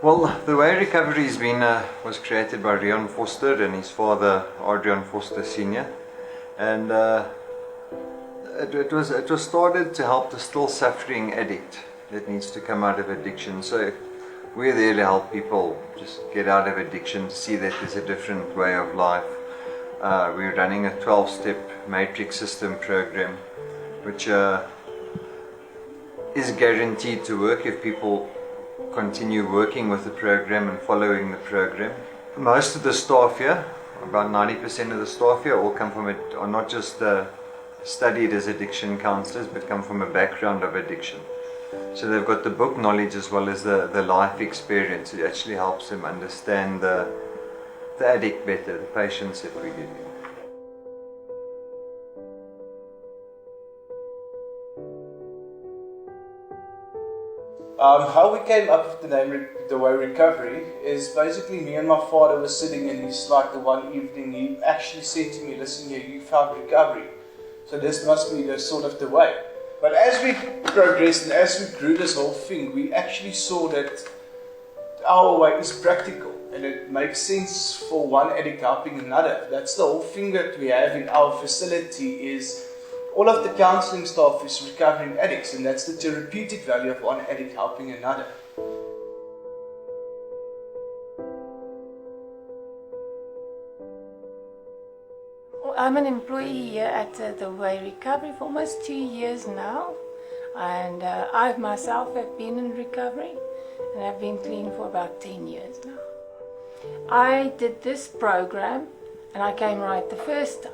Well, the way recovery has been was created by Rian Foster and his father, Adrian Foster Sr. And it was started to help the still suffering addict that needs to come out of addiction. So we're there to help people just get out of addiction, see that there's a different way of life. We're running a 12-step matrix system program, which is guaranteed to work if people continue working with the program and following the program. Most of the staff here, about 90% of the staff here, all come from it, are not just studied as addiction counselors, but come from a background of addiction. So they've got the book knowledge as well as the life experience. It actually helps them understand the addict better, the patients that we get in. How we came up with the name The Way Recovery is basically me and my father were sitting and he's like the one evening he actually said to me, listen here, you found recovery. So this must be the sort of the way. But as we progressed and as we grew this whole thing, we actually saw that our way is practical and it makes sense for one addict helping another. That's the whole thing that we have in our facility is all of the counselling staff is recovering addicts, and that's the therapeutic value of one addict helping another. I'm an employee here at The Way Recovery for almost 2 years now, and I myself have been in recovery and I've been clean for about 10 years now. I did this program and I came right the first time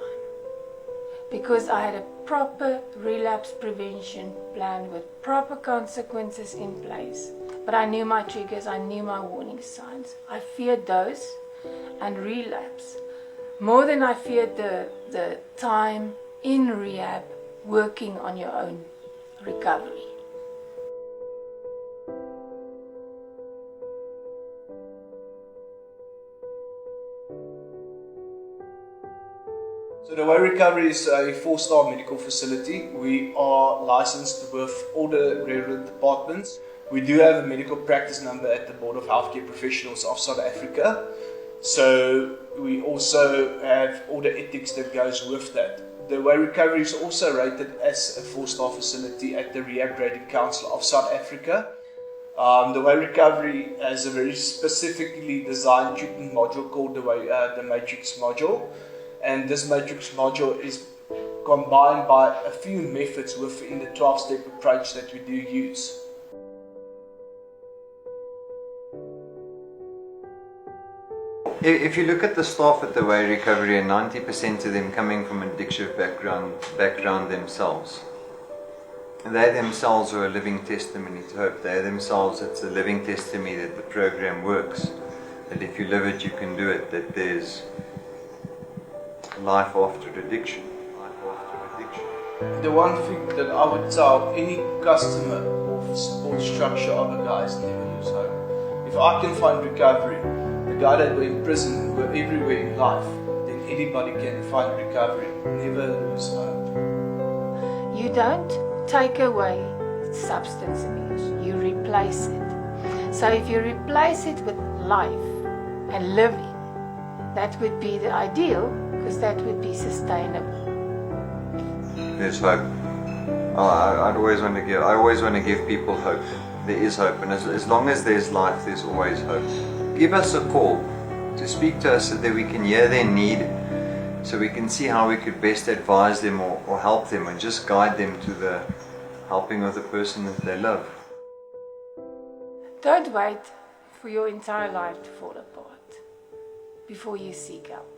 because I had a proper relapse prevention plan with proper consequences in place. But I knew my triggers, I knew my warning signs. I feared those and relapse more than I feared the time in rehab working on your own recovery. So The Way Recovery is a 4-star medical facility. We are licensed with all the relevant departments. We do have a medical practice number at the Board of Healthcare Professionals of South Africa. So we also have all the ethics that goes with that. The Way Recovery is also rated as a 4-star facility at the Rehab Grading Council of South Africa. The Way Recovery has a very specifically designed treatment module called the Matrix module. And this matrix module is combined by a few methods within the 12-step approach that we do use. If you look at the staff at The Way Recovery, and 90% of them coming from an addiction background themselves. They themselves are a living testimony to hope. They themselves, it's a living testimony that the program works. That if you live it, you can do it. That there's life after addiction. The one thing that I would tell any customer of support structure of a guy is never lose hope. If I can find recovery, the guy that were in prison, were everywhere in life, then anybody can find recovery. Never lose hope. You don't take away substance abuse, you replace it. So if you replace it with life and living, that would be the ideal, because that would be sustainable. There's hope. I always want to give people hope. There is hope, and as long as there's life, there's always hope. Give us a call to speak to us so that we can hear their need, so we can see how we could best advise them or help them and just guide them to the helping of the person that they love. Don't wait for your entire life to fall apart before you seek help.